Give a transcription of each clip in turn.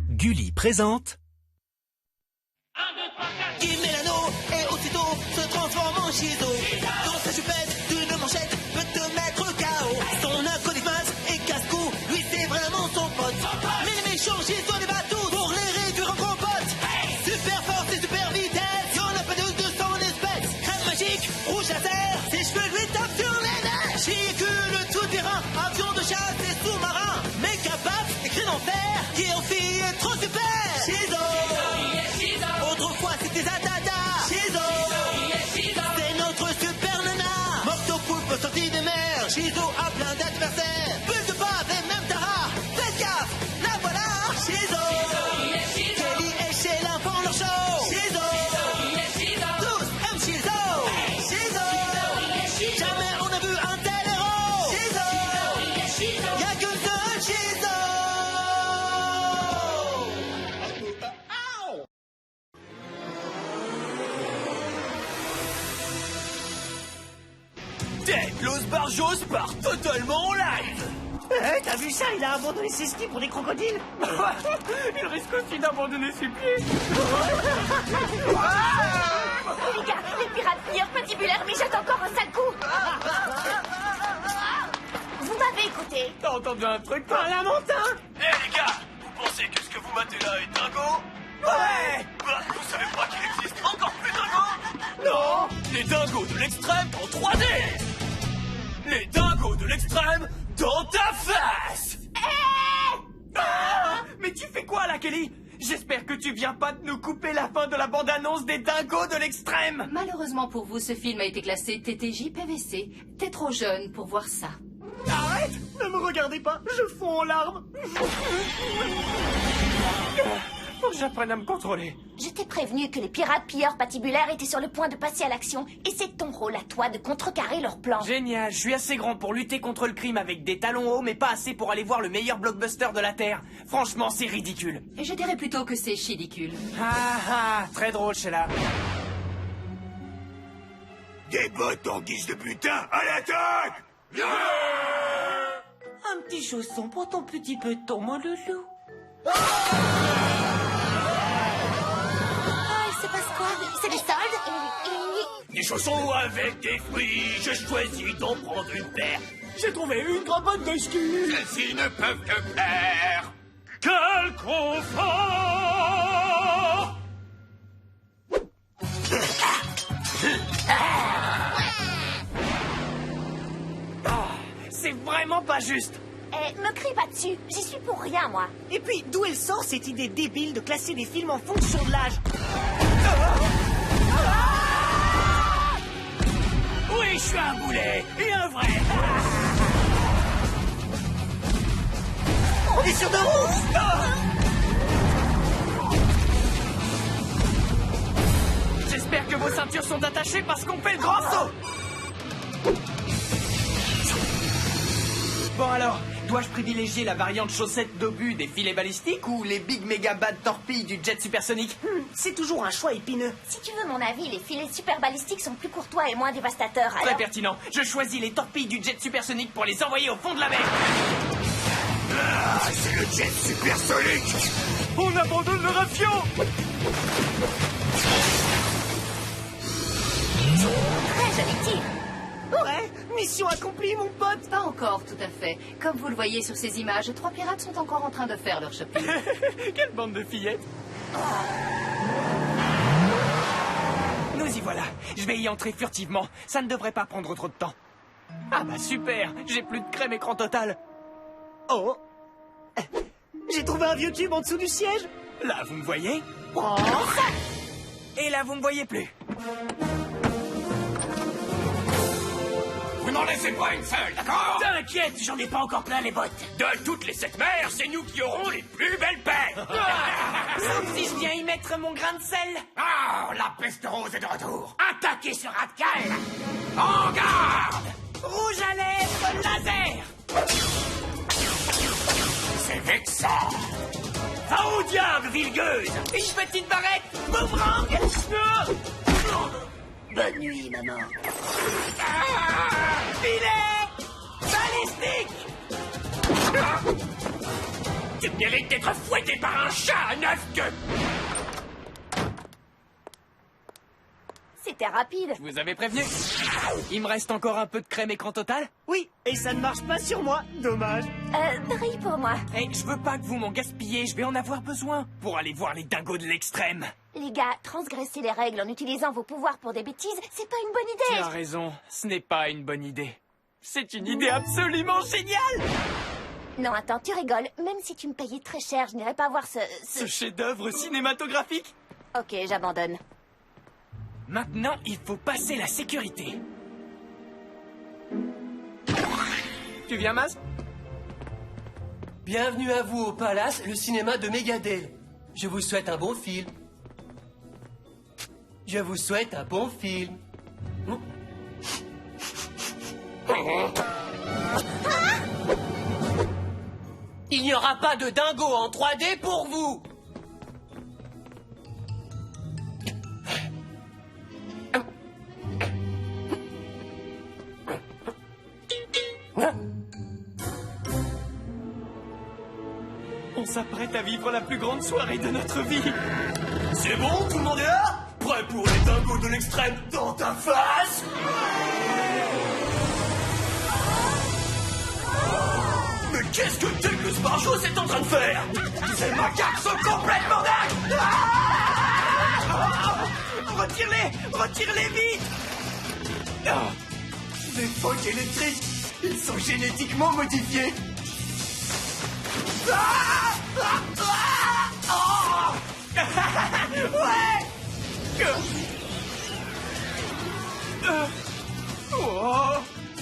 Gulli présente... Qui met l'anneau et aussitôt se transforme en Shizo. Dans sa chupette d'une manchette peut te mettre KO. Son acolyte et casse-cou, lui c'est vraiment son pote. Mais les méchants Shizo les bat tous pour les réduire en compote. Super force et super vitesse, y'en a pas de son espèce. Crème magique, rouge laser, ses cheveux lui tapent sur les nerfs. Chicule tout terrain, avion de chasse et sous-marin. Méga batte et crâne en fer, qui en fille est trop super. Shizo. Autrefois c'était Zatata. Shizo. C'est notre super nana. Morto poulpe sorti des mers. Shizo a plein d'adversaires. Plus de bave et même Tara. Faites gaffe, la voilà. Shizo. Kelly et Sheila font leur show. Shizo. Tous aiment Shizo. Shizo. Jamais on a vu un tel héros. Shizo. Y'a que deux Shizo. Ted, Los Barjos part totalement en live. T'as vu ça? Il a abandonné ses skis pour des crocodiles. Il risque aussi d'abandonner ses pieds. Les gars, les pirates pilleurs patibulaires mijotent encore un sale coup. Vous m'avez écouté. T'as entendu un truc, toi? Un lamentin. Les gars, vous pensez que ce que vous matez là est dingo? Ouais. Bah, vous savez pas qu'il existe encore plus dingo? Non. Les dingos de l'extrême en 3D. Les dingos de l'extrême dans ta face. Mais tu fais quoi là, Kelly? J'espère que tu viens pas de nous couper la fin de la bande-annonce des dingos de l'extrême. Malheureusement pour vous, ce film a été classé TTJ PVC. T'es trop jeune pour voir ça. Arrête! Ne me regardez pas, je fonds en larmes. Faut que j'apprenne à me contrôler. Je t'ai prévenu que les pirates pilleurs patibulaires étaient sur le point de passer à l'action. Et c'est ton rôle à toi de contrecarrer leur plan. Génial, je suis assez grand pour lutter contre le crime avec des talons hauts, mais pas assez pour aller voir le meilleur blockbuster de la Terre. Franchement, c'est ridicule. Et je dirais plutôt que c'est chidicule. Très drôle, Sheila. Des bottes en guise de butin, à l'attaque! Un petit chausson pour ton petit peton, mon loulou. Il se passe quoi? C'est des soldes? Des chaussons avec des fruits, je choisis d'en prendre une paire. J'ai trouvé une crapote de ski. Celles-ci ne peuvent que plaire. Quel confort! C'est vraiment pas juste. Me crie pas dessus, j'y suis pour rien, moi. Et puis, d'où elle sort cette idée débile de classer les films en fonction de l'âge? Oui, je suis un boulet, et un vrai. On est sur deux roues. J'espère que vos ceintures sont attachées parce qu'on fait le grand saut. Bon alors, dois-je privilégier la variante chaussette d'obus des filets balistiques ou les big méga bad torpilles du jet supersonique? C'est toujours un choix épineux. Si tu veux mon avis, les filets super balistiques sont plus courtois et moins dévastateurs, Très alors... pertinent. Je choisis les torpilles du jet supersonique pour les envoyer au fond de la mer. C'est le jet supersonique. On abandonne le rafiot. Très joli tir. Ouais, mission accomplie, mon pote. Pas encore, tout à fait. Comme vous le voyez sur ces images, 3 pirates sont encore en train de faire leur shopping. Quelle bande de fillettes. Nous y voilà. Je vais y entrer furtivement. Ça ne devrait pas prendre trop de temps. Ah bah super. J'ai plus de crème écran total. Oh. J'ai trouvé un vieux tube en dessous du siège. Là, vous me voyez? Oh. Et là, vous me voyez plus. Vous n'en laissez pas une seule, d'accord? T'inquiète, j'en ai pas encore plein les bottes. De toutes les 7 mers, c'est nous qui aurons les plus belles paires. Sauf si je viens y mettre mon grain de sel. Ah, la peste rose est de retour. Attaquez ce rat de cale. En garde. Rouge à lèvres laser. C'est vexant. Va au diable, villegueuse. Une petite barrette. Boomerang. Bonne nuit, maman. Filet balistique. Tu mérites d'être fouetté par un chat à 9 queues. C'était rapide. Je vous avais prévenu. Il me reste encore un peu de crème écran total. Oui, et ça ne marche pas sur moi. Dommage. Brille pour moi. Eh, je veux pas que vous m'en gaspillez, je vais en avoir besoin pour aller voir les dingos de l'extrême. Les gars, transgresser les règles en utilisant vos pouvoirs pour des bêtises, c'est pas une bonne Tu idée. as raison, ce n'est pas une bonne idée. C'est une idée absolument géniale. Non, attends, tu rigoles. Même si tu me payais très cher, je n'irais pas voir Ce chef-d'œuvre cinématographique. Ok, j'abandonne. Maintenant, il faut passer la sécurité. Tu viens, Maz? Bienvenue à vous au Palace, le cinéma de Megadale. Je vous souhaite un bon film. Je vous souhaite un bon film. Il n'y aura pas de dingo en 3D pour vous. On s'apprête à vivre la plus grande soirée de notre vie. C'est bon, tout le monde est là? Prêt pour les dingos de l'extrême dans ta face? Mais qu'est-ce que t'es que ce barjot est en train de faire? Ces macaques sont complètement dingues! Retire-les vite. Des phoques électriques, ils sont génétiquement modifiés. Oh,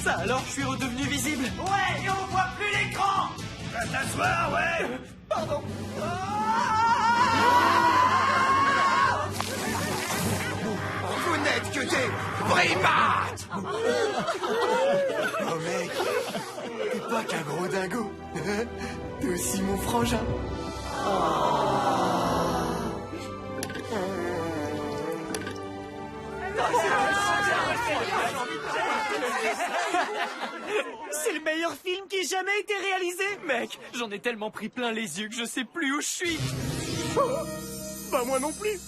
ça alors, je suis redevenu visible. Ouais, et on voit plus l'écran. Va t'asseoir, ouais. Pardon. Vous n'êtes que des primates. Oh mec, t'es pas qu'un gros dingo. T'es aussi mon frangin. C'est le meilleur film qui ait jamais été réalisé. Mec, j'en ai tellement pris plein les yeux que je sais plus où je suis. Bah moi non plus.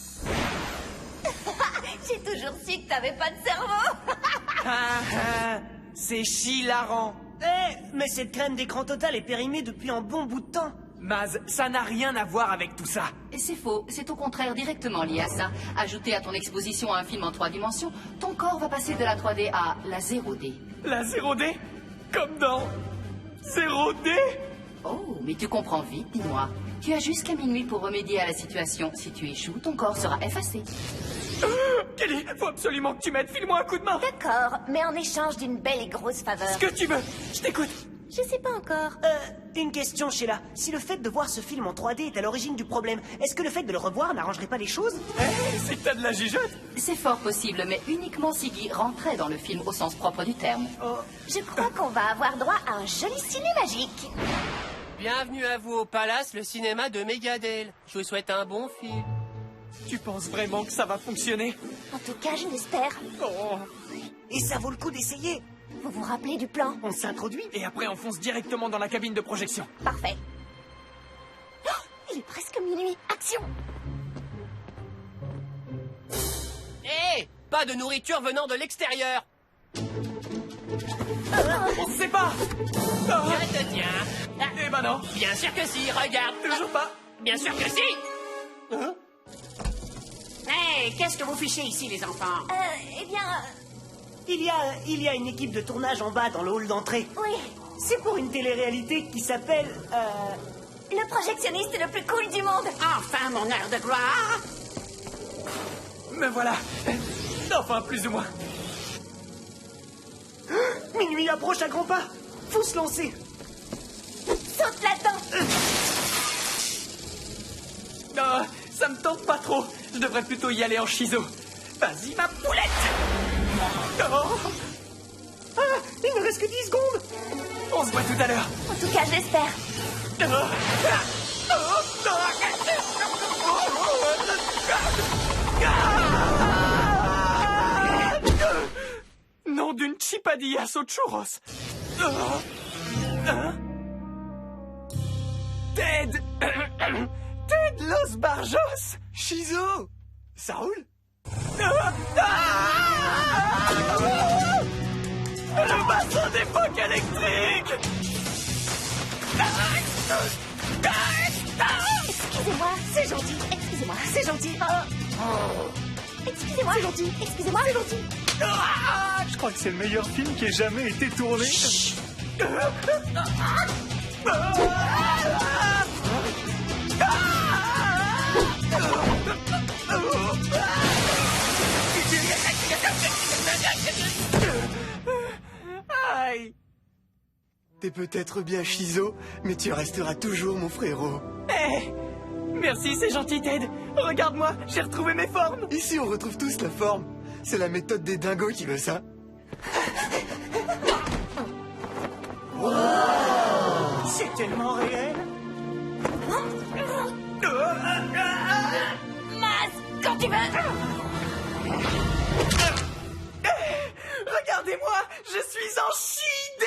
J'ai toujours su que t'avais pas de cerveau. C'est hilarant. Eh, mais cette crème d'écran total est périmée depuis un bon bout de temps. Maz, ça n'a rien à voir avec tout ça. C'est faux, c'est au contraire directement lié à ça. Ajouté à ton exposition à un film en 3 dimensions, ton corps va passer de la 3D à la 0D. La 0D? Comme dans 0D? Oh, mais tu comprends vite, dis-moi. Tu as jusqu'à minuit pour remédier à la situation. Si tu échoues, ton corps sera effacé. Kelly, faut absolument que tu m'aides. File-moi un coup de main. D'accord, mais en échange d'une belle et grosse faveur. Ce que tu veux. Je t'écoute. Je sais pas encore. Une question, Sheila. Si le fait de voir ce film en 3D est à l'origine du problème, est-ce que le fait de le revoir n'arrangerait pas les choses? C'est que t'as de la gigote. C'est fort possible, mais uniquement si Guy rentrait dans le film au sens propre du terme. Je crois qu'on va avoir droit à un joli ciné magique. Bienvenue à vous au Palace, le cinéma de Megadale. Je vous souhaite un bon film. Tu penses vraiment que ça va fonctionner? En tout cas, je l'espère. Oh. Et ça vaut le coup d'essayer. Vous vous rappelez du plan? On s'introduit. Et après, on fonce directement dans la cabine de projection. Parfait. Oh, il est presque minuit. Action! Hé, pas de nourriture venant de l'extérieur. On se sépare. Tiens, te tiens. Ah, Eh ben non. bien sûr que si, regarde. Toujours pas. Bien sûr que si. Hey, qu'est-ce que vous fichez ici, les enfants? Eh bien... Il y a une équipe de tournage en bas dans le hall d'entrée. oui. C'est pour une télé-réalité qui s'appelle... Le projectionniste le plus cool du monde. Enfin, mon heure de gloire! Me voilà. Enfin, plus ou moins. Minuit approche à grands pas. Faut se lancer. Saute là-dedans. Non, ça me tente pas trop. Je devrais plutôt y aller en chiso. Vas-y, ma poulette. Oh. Ah, il ne reste que 10 secondes. On se voit tout à l'heure. En tout cas, je l'espère. Nom d'une chipadillas aux churros. Hein? Ted Ted Los Barjos. Shizo! Ça roule? Le bassin d'époque électrique. Excusez-moi, c'est gentil. Excusez-moi, c'est gentil. Excusez-moi, c'est gentil. Excusez-moi, c'est gentil. Je crois que c'est le meilleur film qui ait jamais été tourné. Aïe. T'es peut-être bien Shizo, mais tu resteras toujours mon frérot. Eh, merci, c'est gentil, Ted. Regarde-moi, j'ai retrouvé mes formes. Ici, on retrouve tous la forme. C'est la méthode des dingos qui veut ça. C'est tellement réel. Maz, quand tu veux. Regardez-moi, je suis en chidé.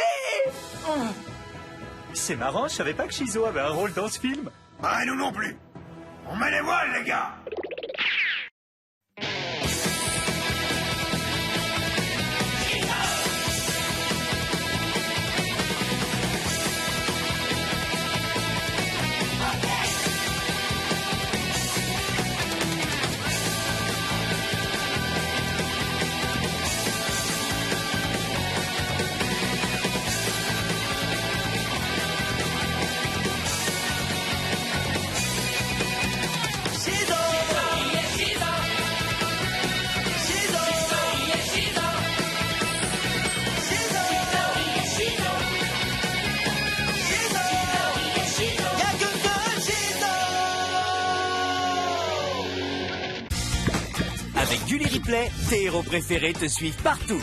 C'est marrant, je savais pas que Shizo avait un rôle dans ce film. Ah, nous non plus. On met les voiles, les gars. Avec Gulli Replay, tes héros préférés te suivent partout.